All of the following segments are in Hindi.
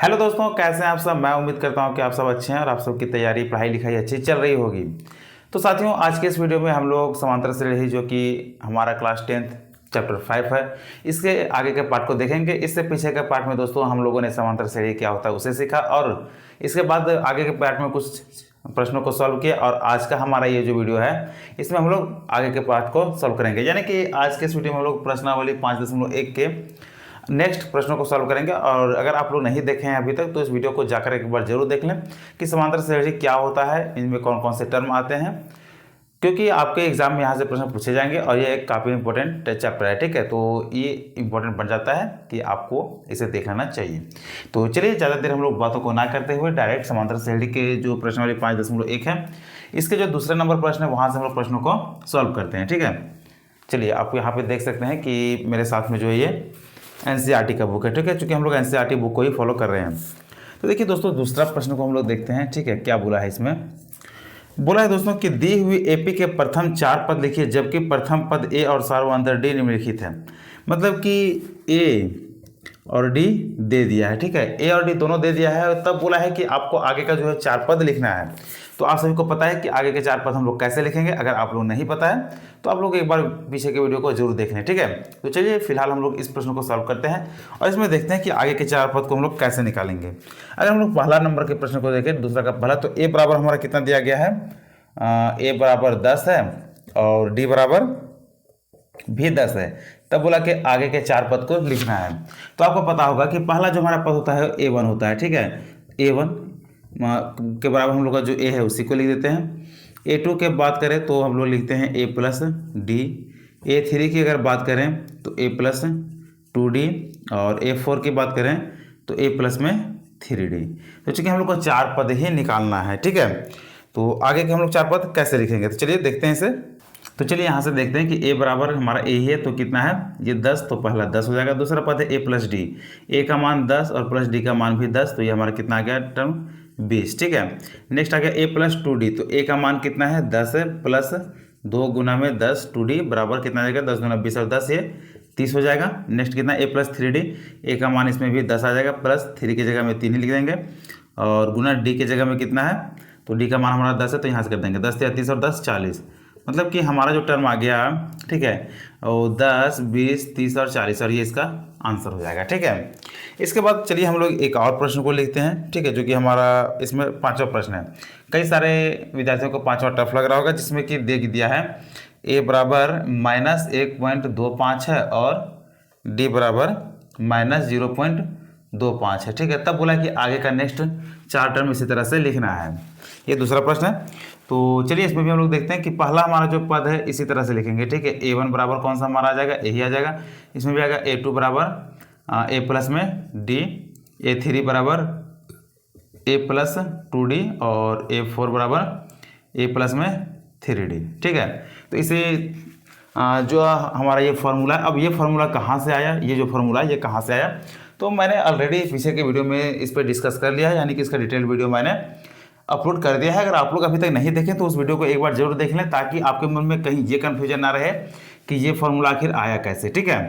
हेलो दोस्तों, कैसे हैं आप सब। मैं उम्मीद करता हूं कि आप सब अच्छे हैं और आप सबकी तैयारी पढ़ाई लिखाई अच्छी चल रही होगी। तो साथियों, आज के इस वीडियो में हम लोग समांतर श्रेणी जो कि हमारा क्लास 10th चैप्टर 5 है, इसके आगे के पार्ट को देखेंगे। इससे पीछे के पार्ट में दोस्तों हम लोगों ने समांतर श्रेणी क्या होता है उसे सीखा और इसके बाद आगे के पार्ट में कुछ प्रश्नों को सॉल्व किया। और आज का हमारा ये जो वीडियो है इसमें हम लोग आगे के पार्ट को सॉल्व करेंगे, यानी कि आज के इस वीडियो में हम लोग प्रश्नावली 5.1 के नेक्स्ट प्रश्नों को सॉल्व करेंगे। और अगर आप लोग नहीं देखे हैं अभी तक तो इस वीडियो को जाकर एक बार जरूर देख लें कि समांतर श्रेणी क्या होता है, इनमें कौन कौन से टर्म आते हैं, क्योंकि आपके एग्जाम में यहाँ से प्रश्न पूछे जाएंगे और ये एक काफ़ी इंपॉर्टेंट चैप्टर है। ठीक है, तो ये इंपॉर्टेंट बन जाता है कि आपको इसे देख लेना चाहिए। तो चलिए ज़्यादा देर हम लोग बातों को ना करते हुए डायरेक्ट समांतर श्रेणी के जो प्रश्नावली 5.1 है इसके जो दूसरे नंबर प्रश्न है वहाँ से हम लोग प्रश्नों को सॉल्व करते हैं। ठीक है, चलिए आप यहाँ पे देख सकते हैं कि मेरे साथ में जो है ये एनसीईआरटी का बुक है। ठीक है, चूंकि हम लोग एनसीईआरटी बुक को ही फॉलो कर रहे हैं। तो देखिए दोस्तों, दूसरा प्रश्न को हम लोग देखते हैं। ठीक है, क्या बोला है इसमें, बोला है दोस्तों कि दी हुई एपी के प्रथम 4 पद लिखिए जबकि प्रथम पद ए और सार्वअंतर डी निम्नलिखित है। मतलब कि ए और डी दे दिया है। ठीक है, ए और डी दोनों दे दिया है, तब बोला है कि आपको आगे का जो है 4 पद लिखना है। तो आप सभी को पता है कि आगे के 4 पद हम लोग कैसे लिखेंगे। अगर आप लोग नहीं पता है तो आप लोग एक बार पीछे के वीडियो को जरूर देख लें। ठीक है, तो चलिए फिलहाल हम लोग इस प्रश्न को सॉल्व करते हैं और इसमें देखते हैं कि आगे के 4 पद को हम लोग कैसे निकालेंगे। अगर हम लोग पहला नंबर के प्रश्न को देखें, दूसरा का पहला, तो ए बराबर हमारा कितना दिया गया है, ए बराबर 10 है और डी बराबर भी 10 है। तब बोला कि आगे के 4 पद को लिखना है। तो आपको पता होगा कि पहला जो हमारा पद होता है A1 होता है। ठीक है, A1 के बराबर हम लोग का जो A है उसी को लिख देते हैं। A2 के बात करें तो हम लोग लिखते हैं A प्लस डी। A3 की अगर बात करें तो A प्लस 2D और A4 की बात करें तो A प्लस में 3D। तो चूँकि हम लोग को 4 पद ही निकालना है। ठीक है, तो आगे के हम लोग 4 पद कैसे लिखेंगे, तो चलिए देखते हैं इसे। तो चलिए यहाँ से देखते हैं कि ए बराबर हमारा ए ही है, तो कितना है ये 10, तो पहला 10 हो जाएगा। दूसरा पद है ए प्लस डी, ए का मान 10 और प्लस डी का मान भी 10, तो ये हमारा कितना आ गया टर्म 20। ठीक है, नेक्स्ट आ गया ए प्लस 2D, तो ए का मान कितना है 10 है प्लस 2 गुना में 10 2D बराबर कितना आ जाएगा 10 गुना 20 और 10 ये 30 हो जाएगा। नेक्स्ट कितना ए प्लस 3D, ए का मान इसमें भी 10 आ जाएगा प्लस 3 की जगह में 3 ही लिख देंगे और गुना डी की जगह में कितना है, तो डी का मान हमारा 10 है तो यहाँ से कर देंगे 10 या 30 और 10 40। मतलब कि हमारा जो टर्म आ गया, ठीक है, वो 10 20 30 और 40 और ये इसका आंसर हो जाएगा। ठीक है, इसके बाद चलिए हम लोग एक और प्रश्न को लिखते हैं। ठीक है, जो कि हमारा इसमें 5वां प्रश्न है। कई सारे विद्यार्थियों को 5वां टफ लग रहा होगा, जिसमें कि दे दिया है ए बराबर -1.25 है और डी बराबर -0.25 है। ठीक है, तब बोला कि आगे का नेक्स्ट 4 टर्म इसी तरह से लिखना है। ये दूसरा प्रश्न है। तो चलिए इसमें भी हम लोग देखते हैं कि पहला हमारा जो पद है इसी तरह से लिखेंगे। ठीक है, A1 बराबर कौन सा हमारा आ जाएगा, यही आ जाएगा। इसमें भी आएगा A2 बराबर A प्लस में D, A3 बराबर A प्लस 2D और A4 बराबर A प्लस में 3D। ठीक है, तो इसे जो हमारा ये फार्मूला है, अब ये फार्मूला कहाँ से आया, ये जो फार्मूला है ये कहाँ से आया, तो मैंने ऑलरेडी पीछे के वीडियो में इस पर डिस्कस कर लिया है, यानी कि इसका डिटेल वीडियो मैंने अपलोड कर दिया है। अगर आप लोग अभी तक नहीं देखें तो उस वीडियो को एक बार जरूर देख लें, ताकि आपके मन में कहीं ये कन्फ्यूजन ना रहे कि ये फार्मूला आखिर आया कैसे। ठीक है,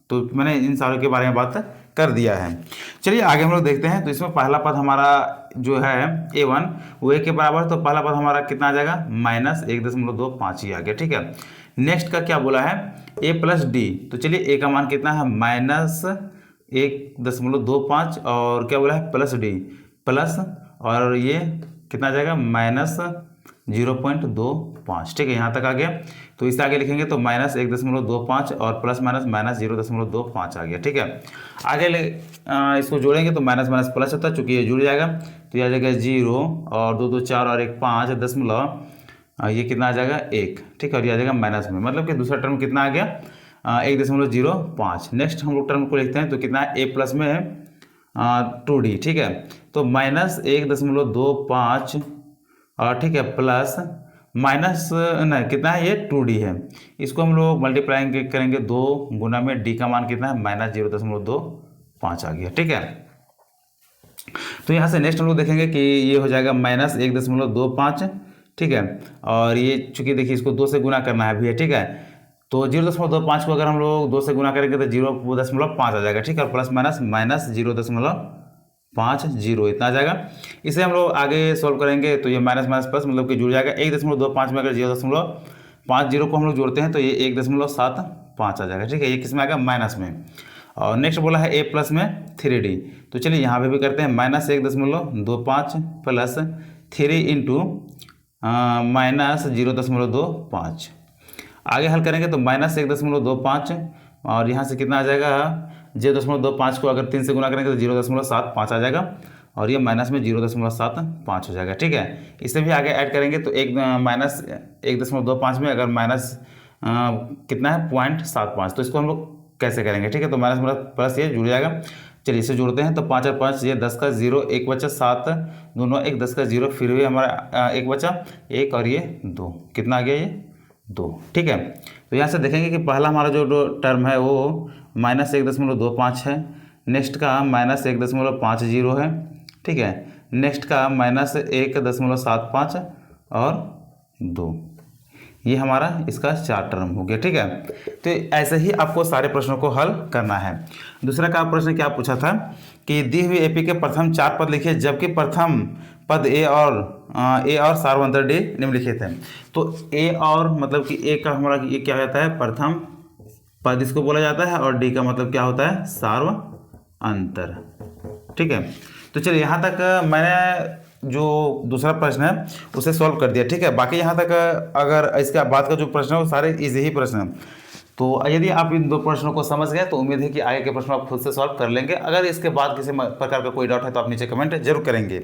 तो मैंने इन सारों के बारे में बात कर दिया है। चलिए आगे हम लोग देखते हैं। तो इसमें पहला पद हमारा जो है A1 वो ए के बराबर, तो पहला पद हमारा कितना आ जाएगा -1.25 ही आ गया। ठीक है, नेक्स्ट का क्या बोला है A प्लस डी, तो चलिए ए का मान कितना है -1.25 और क्या बोला है प्लस डी प्लस, और ये कितना आ जाएगा -0.25। ठीक है, यहाँ तक आ गया। तो इससे आगे लिखेंगे तो -1.25 और प्लस माइनस -0.25 आ गया। ठीक है, आगे इसको जोड़ेंगे तो माइनस माइनस प्लस होता है, चूँकि ये जुड़ जाएगा तो ये आ जाएगा 0 और 2 2 4 और 1 5 दशमलव, ये कितना आ जाएगा 1। ठीक है, और ये आ जाएगा माइनस में, मतलब कि दूसरा टर्म कितना आ गया 1.05। नेक्स्ट हम लोग टर्म को लिखते हैं तो कितना है ए प्लस में है 2D। ठीक है, तो -1.25 ठीक है प्लस माइनस नहीं कितना है ये 2D है, इसको हम लोग मल्टीप्लाई करेंगे 2 गुना में डी का मान कितना है -0.25 आ गया। ठीक है, तो यहाँ से नेक्स्ट हम लोग देखेंगे कि ये हो जाएगा -1.25। ठीक है, और ये चूंकि देखिए इसको 2 से गुना करना है भी है। ठीक है, तो 0.25 को अगर हम लोग 2 से गुना करेंगे तो 0.5 आ जाएगा। ठीक है, और प्लस माइनस -0.5 50 इतना आ जाएगा। इसे हम लोग आगे सॉल्व करेंगे तो ये माइनस माइनस प्लस मतलब कि जुड़ जाएगा। 1.25 में अगर 0.50 को हम लोग जोड़ते हैं तो ये 1.75 आ जाएगा। ठीक है, ये किस में आएगा? माइनस में। और नेक्स्ट बोला है a प्लस में 3d, तो चलिए यहाँ पे भी करते हैं -1.25 प्लस 3 इंटू -0.25। आगे हल करेंगे तो -1.25 और यहाँ से कितना आ जाएगा? 0.25 को अगर 3 से गुना करेंगे तो 0.75 आ जाएगा और ये माइनस में 0.75 हो जाएगा। ठीक है, इसे भी आगे ऐड करेंगे तो एक -1.25 में अगर माइनस कितना है 0.75, तो इसको हम लोग कैसे करेंगे? ठीक है, तो माइनस प्लस ये जुड़ जाएगा। चलिए इसे जोड़ते हैं तो 5 और 5 ये 10 का 0, 1 बचा 7, दोनों 1, 10 का 0, फिर भी हमारा 1 बचा 1 और ये 2, कितना आ गया? ये 2। ठीक है, तो यहाँ से देखेंगे कि पहला हमारा जो टर्म है वो -1.25 है, नेक्स्ट का -1.50 है। ठीक है, नेक्स्ट का -1.75 और 2, ये हमारा इसका 4 टर्म हो गया। ठीक है, तो ऐसे ही आपको सारे प्रश्नों को हल करना है। दूसरा का प्रश्न क्या पूछा था कि दी हुई एपी के प्रथम 4 पद लिखिए जबकि प्रथम पद ए और सार्वंतर डी निम्नलिखित है। तो ए और मतलब कि ए का हमारा ये क्या होता है? प्रथम पद इसको बोला जाता है और डी का मतलब क्या होता है? सार्वंतर। ठीक है, तो चलिए यहाँ तक मैंने जो दूसरा प्रश्न है उसे सॉल्व कर दिया। ठीक है, बाकी यहाँ तक अगर इसके बाद का जो प्रश्न है वो सारे इजी ही प्रश्न हैं। तो यदि आप इन 2 प्रश्नों को समझ गए तो उम्मीद है कि आगे के प्रश्न आप खुद से सॉल्व कर लेंगे। अगर इसके बाद किसी प्रकार का कोई डाउट है तो आप नीचे कमेंट जरूर करेंगे।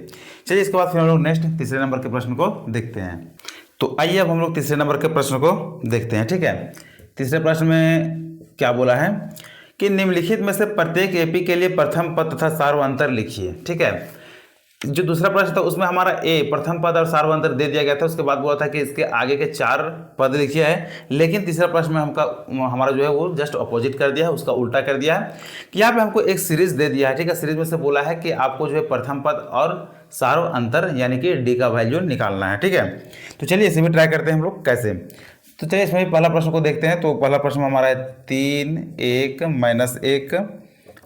चलिए इसके बाद फिर हम लोग नेक्स्ट तीसरे नंबर के प्रश्न को देखते हैं। तो आइए अब हम लोग तीसरे नंबर के प्रश्न को देखते हैं। ठीक है, तीसरे प्रश्न में क्या बोला है कि निम्नलिखित में से प्रत्येक एपी के लिए प्रथम पद तथा सार्वंतर लिखिए। ठीक है, जो दूसरा प्रश्न था उसमें हमारा ए प्रथम पद और सार्वंतर दे दिया गया था, उसके बाद बोला था कि इसके आगे के 4 पद लिखिए है। लेकिन तीसरा प्रश्न में हमारा जो है वो जस्ट अपोजिट कर दिया है, उसका उल्टा कर दिया है कि यहाँ पे हमको एक सीरीज दे दिया है। ठीक है, सीरीज में से बोला है कि आपको जो है प्रथम पद और सार्वंतर यानी कि डी का वैल्यू निकालना है। ठीक है, तो चलिए इसे भी ट्राई करते हैं हम लोग कैसे। तो चलिए इसमें पहला प्रश्न को देखते हैं। तो पहला प्रश्न हमारा है 3, 1, -1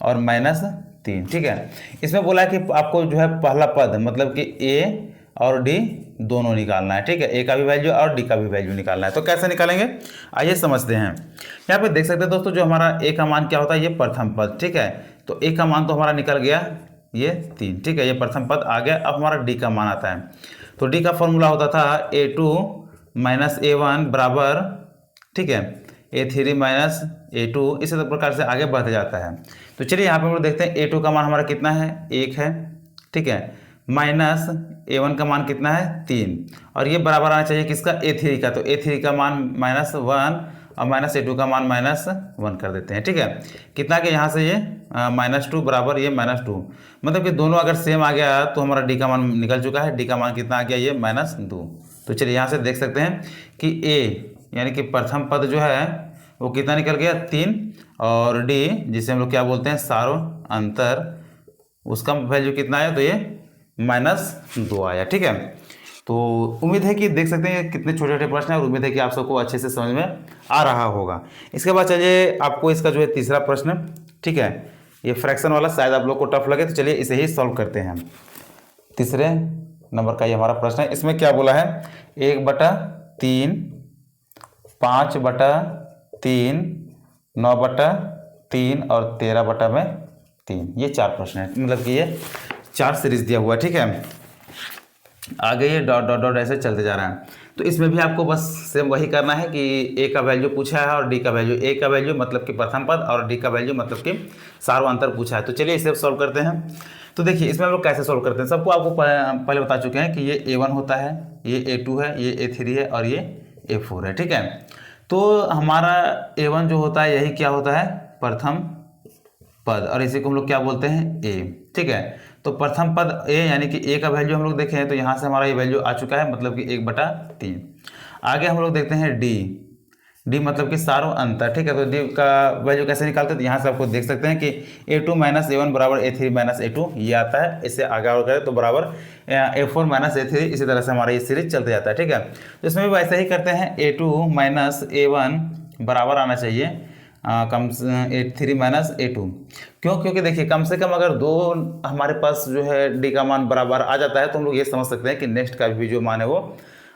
और -3। ठीक है, इसमें बोला है कि आपको जो है पहला पद मतलब कि ए और डी दोनों निकालना है। ठीक है, ए का भी वैल्यू और डी का भी वैल्यू निकालना है। तो कैसे निकालेंगे आइए समझते हैं। यहाँ पे देख सकते हैं दोस्तों, जो हमारा ए का मान क्या होता है? ये प्रथम पद। ठीक है, तो ए का मान तो हमारा निकल गया ये 3। ठीक है, ये प्रथम पद आ गया। अब हमारा डी का मान आता है, तो डी का फॉर्मूला होता था A2 - A1 बराबर, ठीक है, A3 - A2, इसी प्रकार से आगे बढ़ते जाता है। तो चलिए यहाँ पे हम लोग देखते हैं A2 का मान हमारा कितना है? 1 है। ठीक है, माइनस A1 का मान कितना है? 3, और ये बराबर आना चाहिए किसका? A3 का। तो A3 का मान -1 और -A2 का मान -1 कर देते हैं। ठीक है, कितना के यहाँ से ये -2 बराबर ये -2, मतलब कि दोनों अगर सेम आ गया तो हमारा डी का मान निकल चुका है। डी का मान कितना आ गया? ये -2। तो चलिए यहाँ से देख सकते हैं कि ए यानी कि प्रथम पद जो है वो कितना निकल गया? 3, और डी जिसे हम लोग क्या बोलते हैं? सार्वंतर, उसका वैल्यू कितना आया? तो ये -2 आया। ठीक है, तो उम्मीद है कि देख सकते हैं कितने छोटे छोटे प्रश्न हैं और उम्मीद है कि आप सबको अच्छे से समझ में आ रहा होगा। इसके बाद चलिए आपको इसका जो है तीसरा प्रश्न, ठीक है, ये फ्रैक्शन वाला शायद आप लोग को टफ लगे, तो चलिए इसे ही सॉल्व करते हैं। तीसरे नंबर का ये हमारा प्रश्न है। इसमें क्या बोला है? 1/3, 5/3, 9/3 और 13/3, ये 4 प्रश्न है। मतलब कि ये 4 सीरीज दिया हुआ है। ठीक है, आगे ये डॉट डॉट डॉट ऐसे चलते जा रहा है। तो इसमें भी आपको बस सेम वही करना है कि ए का वैल्यू पूछा है और डी का वैल्यू, ए का वैल्यू मतलब कि प्रथम पद और डी का वैल्यू मतलब कि सार्वंतर पूछा है। तो चलिए इसे सॉल्व करते हैं। तो देखिए इसमें हम लोग कैसे सॉल्व करते हैं, सबको आपको पहले बता चुके हैं कि ये A1 होता है, ये A2 है, ये A3 है और ये A4 है। ठीक है, तो हमारा A1 जो होता है यही क्या होता है? प्रथम पद, और इसी को हम लोग क्या बोलते हैं? ए। ठीक है, तो प्रथम पद ए यानी कि ए का वैल्यू हम लोग देखें तो यहाँ से हमारा ये वैल्यू आ चुका है, मतलब कि 1/3। आगे हम लोग देखते हैं डी, डी मतलब कि सार्वंतर। ठीक है, तो डी का वैल्यू कैसे निकालते हैं? तो यहाँ से आपको देख सकते हैं कि A2 - A1 बराबर A3 - A2 ये आता है। इससे आगे और करें तो बराबर A4 - A3, इसी तरह से हमारा ये सीरीज चलते जाता है। ठीक है, तो इसमें भी वैसे ही करते हैं। A2 - A1 बराबर आना चाहिए कम A3 माइनस A2। क्यों? क्योंकि देखिए कम से कम अगर दो हमारे पास जो है डी का मान बराबर आ जाता है तो हम लोग ये समझ सकते हैं कि नेक्स्ट का भी जो मान है वो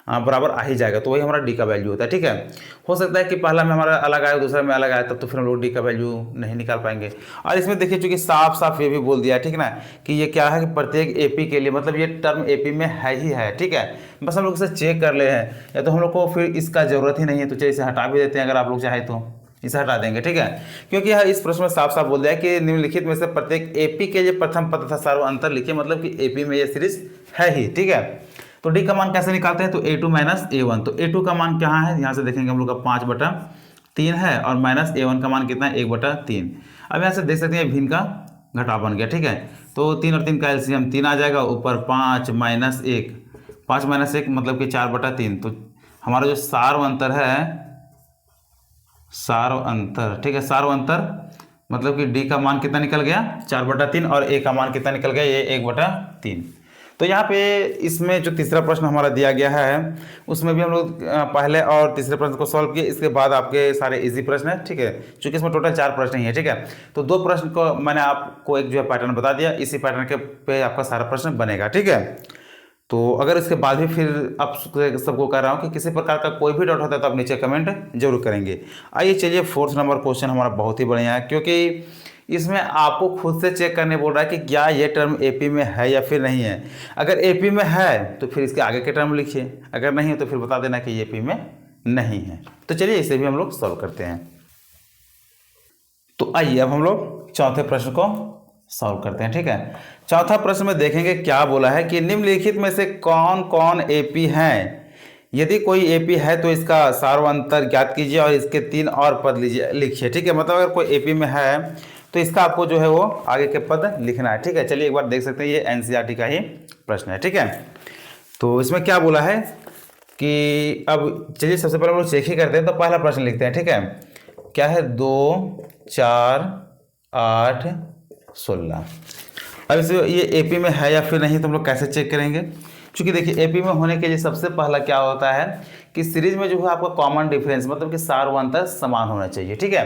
बराबर आ ही जाएगा, तो वही हमारा डी का वैल्यू होता है। ठीक है, हो सकता है कि पहला में हमारा अलग आए दूसरा में अलग आए, तब तो फिर हम लोग डी का वैल्यू नहीं निकाल पाएंगे। और इसमें देखिए चूंकि साफ साफ ये भी बोल दिया है, ठीक ना, कि ये क्या है कि प्रत्येक एपी के लिए, मतलब ये टर्म एपी में है ही है। ठीक है, बस हम लोग इसे चेक कर ले हैं, या तो हम लोग को फिर इसका जरूरत ही नहीं है, तो चलिए इसे हटा भी देते हैं अगर आप लोग चाहे तो इसे हटा देंगे। ठीक है, क्योंकि यह इस प्रश्न में साफ साफ बोल दिया है कि निम्नलिखित में से प्रत्येक एपी के लिए प्रथम पद तथा सार्व अंतर लिखिए, मतलब कि एपी में ये सीरीज है ही। ठीक है, तो डी का मान कैसे निकालते हैं? तो A2 माइनस A1, तो A2 का मान क्या है यहाँ से देखेंगे हम लोग का 5/3 है, और माइनस A1 का मान कितना है 1/3। अब यहाँ से देख सकते हैं भिन्न का घटाव बन गया। ठीक है, तो 3 और 3 का एलसीएम 3 आ जाएगा, ऊपर 5 माइनस 1, 5 माइनस 1 मतलब कि 4/3। तो हमारा जो सार्व अंतर है, सार्व अंतर, ठीक है, सार्व अंतर मतलब कि डी का मान कितना निकल गया 4/3, और ए का मान कितना निकल गया ये 1/3। तो यहाँ पे इसमें जो तीसरा प्रश्न हमारा दिया गया है उसमें भी हम लोग पहले और तीसरे प्रश्न को सॉल्व किए, इसके बाद आपके सारे इजी प्रश्न है। ठीक है, चूंकि इसमें टोटल 4 प्रश्न ही है। ठीक है, तो 2 प्रश्न को मैंने आपको एक जो है पैटर्न बता दिया, इसी पैटर्न के पे आपका सारा प्रश्न बनेगा। ठीक है, तो अगर इसके बाद भी फिर आप सबको कह रहा हूँ कि किसी प्रकार का कोई भी डाउट होता है तो आप नीचे कमेंट जरूर करेंगे। आइए चलिए 4th नंबर क्वेश्चन हमारा बहुत ही बढ़िया है, क्योंकि इसमें आपको खुद से चेक करने बोल रहा है कि क्या ये टर्म एपी में है या फिर नहीं है। अगर एपी में है तो फिर इसके आगे के टर्म लिखिए, अगर नहीं है तो फिर बता देना कि ये एपी में नहीं है। तो चलिए इसे भी हम लोग सॉल्व करते हैं। तो आइए अब हम लोग चौथे प्रश्न को सॉल्व करते हैं। ठीक है, चौथा प्रश्न में देखेंगे क्या बोला है कि निम्नलिखित में से कौन कौन एपी हैं। यदि कोई एपी है तो इसका सार्व अंतर ज्ञात कीजिए और इसके 3 और पद लीजिए लिखिए। ठीक है, मतलब अगर कोई एपी में है तो इसका आपको जो है वो आगे के पद लिखना है। ठीक है, चलिए एक बार देख सकते हैं, ये एनसीईआरटी का ही प्रश्न है। ठीक है, तो इसमें क्या बोला है कि अब चलिए सबसे पहले हम लोग चेक ही करते हैं, तो पहला प्रश्न लिखते हैं। ठीक है, क्या है 2 4 8 16। अब इस ये एपी में है या फिर नहीं तो हम लोग कैसे चेक करेंगे? क्योंकि देखिए एपी में होने के लिए सबसे पहला क्या होता है कि सीरीज में जो है आपका कॉमन डिफरेंस मतलब कि सार्व अंतर समान होना चाहिए। ठीक है,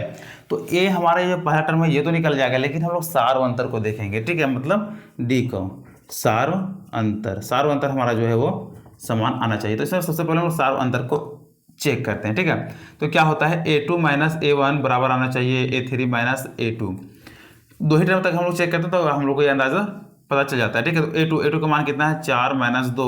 तो ए हमारा ये पहला टर्म है ये तो निकल जाएगा, लेकिन हम लोग सार्व अंतर को देखेंगे। ठीक है, मतलब डी को सार्व अंतर हमारा जो है वो समान आना चाहिए। तो इसमें सबसे पहले हम लोग सार्व अंतर को चेक करते हैं। ठीक है, तो क्या होता है A2 माइनस A1 बराबर आना चाहिए A3 माइनस A2। 2 ही टर्म तक हम लोग चेक करते हैं तो हम लोग को ये अंदाजा पता चल जाता है। ठीक है, तो A2 का मान कितना है 4 माइनस 2,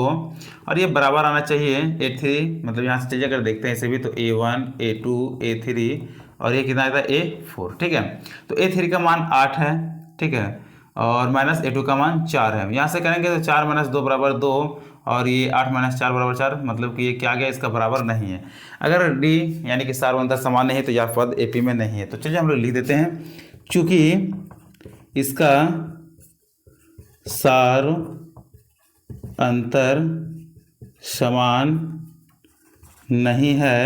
और ये बराबर आना चाहिए A3, मतलब यहाँ से चलिए अगर देखते हैं इसे भी तो A1 A2 A3, और ये कितना आता है A4। ठीक है, तो A3 का मान 8 है। ठीक है, और माइनस A2 का मान 4 है। यहाँ से करेंगे तो 4 माइनस 2 बराबर 2, और ये 8 माइनस 4 बराबर 4, मतलब कि ये क्या गया इसका बराबर नहीं है। अगर डी यानी कि सार्व अंतर समान नहीं है तो यह पद एपी में नहीं है। तो चलिए हम लोग लिख देते हैं, चूंकि इसका सार्व अंतर समान नहीं है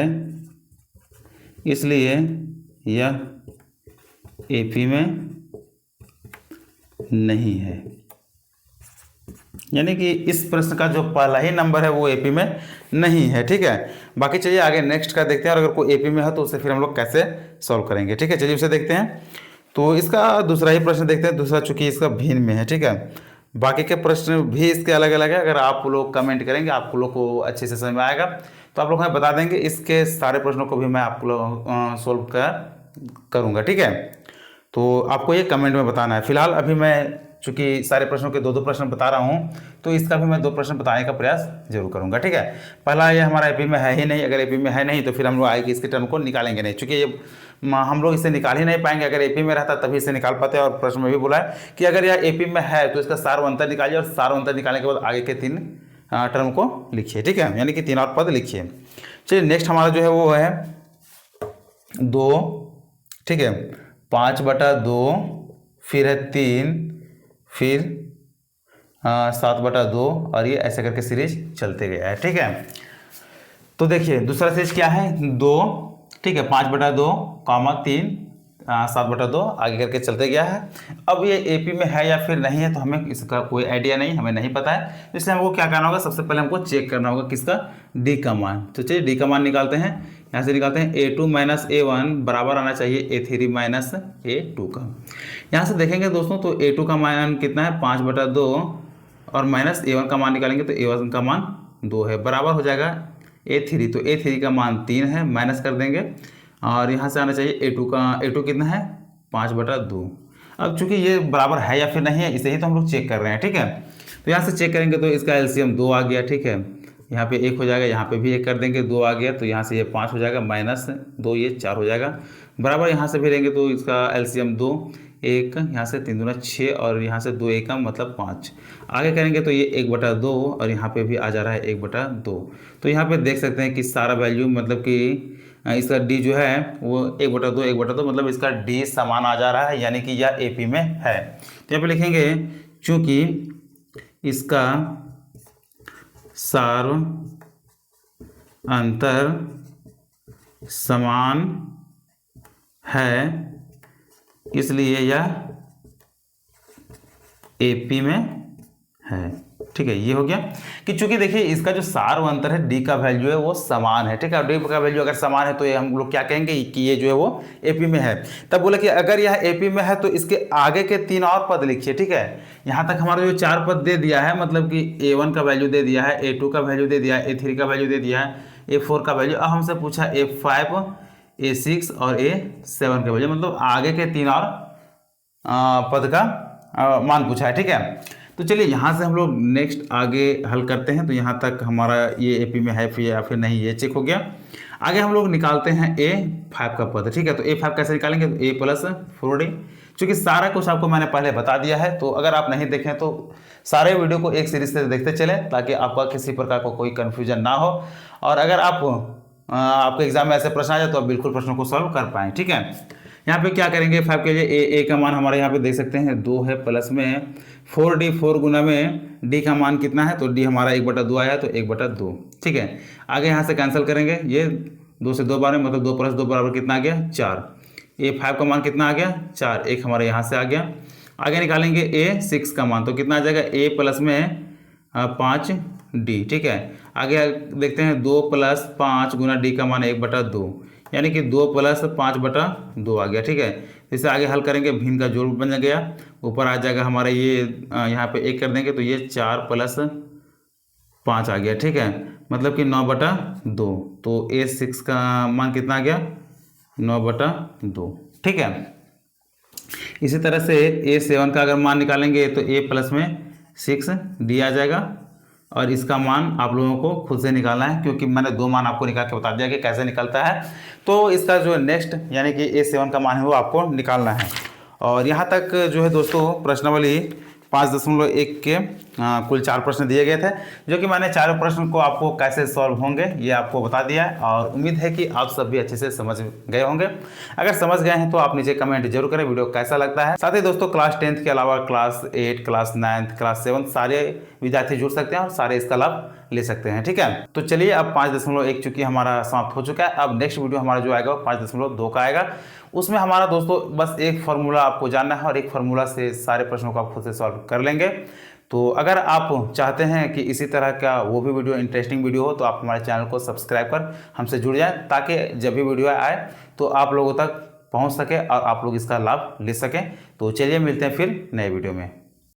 इसलिए यह एपी में नहीं है। यानी कि इस प्रश्न का जो पहला ही नंबर है वो एपी में नहीं है। ठीक है, बाकी चलिए आगे नेक्स्ट का देखते हैं, और अगर कोई एपी में है तो उसे फिर हम लोग कैसे सॉल्व करेंगे। ठीक है, चलिए उसे देखते हैं। तो इसका दूसरा ही प्रश्न देखते हैं, दूसरा चूंकि इसका भिन्न में है। ठीक है, बाकी के प्रश्न भी इसके अलग अलग है। अगर आप लोग कमेंट करेंगे आप लोग को अच्छे से समझ में आएगा तो आप लोग हमें बता देंगे, इसके सारे प्रश्नों को भी मैं आप लोग सोल्व करूँगा। ठीक है, तो आपको ये कमेंट में बताना है। फिलहाल अभी मैं चूंकि सारे प्रश्नों के 2-2 प्रश्न बता रहा हूँ तो इसका भी मैं 2 प्रश्न बताने का प्रयास जरूर करूँगा। ठीक है, पहला ये हमारा एपी में है ही नहीं, अगर एपी में है नहीं तो फिर हम लोग आगे इसके टर्म को निकालेंगे नहीं, चूँकि ये हम लोग इसे निकाल ही नहीं पाएंगे। अगर एपी में रहता तभी इसे निकाल पाते हैं, और प्रश्न में भी बोला है कि अगर यह एपी में है तो इसका सार्व अंतर निकालिए, और सार्व अंतर निकालने के बाद आगे के 3 टर्म को लिखिए। ठीक है, यानी कि 3 और पद लिखिए। चलिए नेक्स्ट हमारा जो है वो है 2, ठीक है, 5/2, फिर है 3, फिर 7/2, और ये ऐसे करके सीरीज चलते गया है। ठीक है, तो देखिए दूसरा सीरीज क्या है 2, ठीक है, 5/2, 3, 7/2 आगे करके चलते गया है। अब ये एपी में है या फिर नहीं है तो हमें इसका कोई आइडिया नहीं, हमें नहीं पता है। इसलिए हमको क्या करना होगा, सबसे पहले हमको चेक करना होगा किसका डी का मान। तो चलिए डी का मान निकालते हैं। यहाँ से निकालते हैं A2 माइनस A1 बराबर आना चाहिए A3 माइनस A2 का। यहाँ से देखेंगे दोस्तों तो A2 का मान कितना है 5/2 और माइनस A1 का मान निकालेंगे तो A1 का मान 2 है, बराबर हो जाएगा A3। तो A3 का मान 3 है, माइनस कर देंगे और यहाँ से आना चाहिए A2 कितना है 5/2। अब चूंकि ये बराबर है या फिर नहीं है इसे ही तो हम लोग चेक कर रहे हैं, ठीक है। तो यहाँ से चेक करेंगे तो इसका एलसीएम 2 आ गया, ठीक है। यहाँ पे 1 हो जाएगा, यहाँ पे भी 1 कर देंगे 2 आ गया, तो यहाँ से ये 5 हो जाएगा, माइनस 2 ये 4 हो जाएगा, बराबर। यहाँ से भी लेंगे तो इसका एलसीएम 2, 1 यहाँ से 3 दूना 6 और यहाँ से 2 1 मतलब 5। आगे करेंगे तो ये 1/2 और यहाँ पे भी आ जा रहा है 1/2। तो यहाँ पे देख सकते हैं कि सारा वैल्यू मतलब कि इसका डी जो है वो 1/2 मतलब इसका डी समान आ जा रहा है, यानी कि यह एपी में है। तो यहाँ पे लिखेंगे चूंकि इसका सार अंतर समान है इसलिए यह एपी में है, ठीक है। ये हो गया कि चूंकि देखिए इसका जो सार अंतर है डी का वैल्यू है वो समान है, ठीक है। डी का वैल्यू अगर समान है तो ये हम लोग क्या कहेंगे कि ये जो है वो एपी में है। तब बोले कि अगर यह एपी में है तो इसके आगे के 3 और पद लिखिए, ठीक है। यहाँ तक हमारा जो 4 पद दे दिया है, मतलब कि A1 का वैल्यू दे दिया है, A2 का वैल्यू दे दिया है, A3 का वैल्यू दे दिया है, A4 का वैल्यू। अब हमसे पूछा A5, A6 और A7 का वैल्यू, मतलब आगे के 3 और पद का मान पूछा है, ठीक है। तो चलिए यहाँ से हम लोग नेक्स्ट आगे हल करते हैं। तो यहाँ तक हमारा ये एपी में है फिर या फिर नहीं, ये चेक हो गया। आगे हम लोग निकालते हैं A5 का पद, ठीक है। तो A5 कैसे निकालेंगे तो A+4D, चूँकि सारा कुछ आपको मैंने पहले बता दिया है। तो अगर आप नहीं देखें तो सारे वीडियो को एक सीरीज से देखते चलें ताकि आपका किसी प्रकार का कोई कन्फ्यूजन ना हो, और अगर आपके एग्जाम में ऐसे प्रश्न आ जाए तो आप बिल्कुल प्रश्नों को सॉल्व कर पाएँ, ठीक है। यहाँ पे क्या करेंगे 5 के लिए ए का मान हमारे यहाँ पे देख सकते हैं 2 है, प्लस में 4D, 4 गुना में डी का मान कितना है तो डी हमारा 1/2 आया तो 1/2, ठीक है। आगे यहाँ से कैंसिल करेंगे, ये 2 से 2 बार में मतलब 2 + 2 बराबर कितना आ गया 4। A5 का मान कितना आ गया 4, 1 हमारे यहाँ से आ गया। आगे निकालेंगे A6 का मान तो कितना आ जाएगा A प्लस में 5D, ठीक है। आगे देखते हैं 2 + 5 गुना डी का मान 1/2, यानी कि 2 + 5/2 आ गया, ठीक है। इसे आगे हल करेंगे, भिन्न का जोड़ बन गया, ऊपर आ जाएगा हमारा ये यहाँ पे 1 कर देंगे तो ये 4 + 5 आ गया, ठीक है, मतलब कि 9/2। तो A6 का मान कितना आ गया 9/2, ठीक है। इसी तरह से A7 का अगर मान निकालेंगे तो A प्लस में 6D आ जाएगा, और इसका मान आप लोगों को खुद से निकालना है क्योंकि मैंने 2 मान आपको निकाल के बता दिया कि कैसे निकलता है। तो इसका जो नेक्स्ट यानी कि A7 का मान है वो आपको निकालना है। और यहाँ तक जो है दोस्तों प्रश्नावली 5.1 के कुल 4 प्रश्न दिए गए थे, जो कि मैंने चारों प्रश्न को आपको कैसे सॉल्व होंगे ये आपको बता दिया है, और उम्मीद है कि आप सब भी अच्छे से समझ गए होंगे। अगर समझ गए हैं तो आप नीचे कमेंट जरूर करें वीडियो कैसा लगता है। साथ ही दोस्तों क्लास 10th के अलावा क्लास 8, क्लास 9, क्लास 7 सारे विद्यार्थी जुड़ सकते हैं और सारे इसका लाभ ले सकते हैं, ठीक है। तो चलिए अब 5.1 चूंकि हमारा समाप्त हो चुका है। अब नेक्स्ट वीडियो हमारा जो आएगा वो 5.2 का आएगा। उसमें हमारा दोस्तों बस एक फार्मूला आपको जानना है और एक फार्मूला से सारे प्रश्नों को आप खुद से सॉल्व कर लेंगे। तो अगर आप चाहते हैं कि इसी तरह का वो भी वीडियो इंटरेस्टिंग वीडियो हो तो आप हमारे चैनल को सब्सक्राइब कर हमसे जुड़ जाएं, ताकि जब भी वीडियो आए तो आप लोगों तक पहुंच सके और आप लोग इसका लाभ ले सकें। तो चलिए मिलते हैं फिर नए वीडियो में।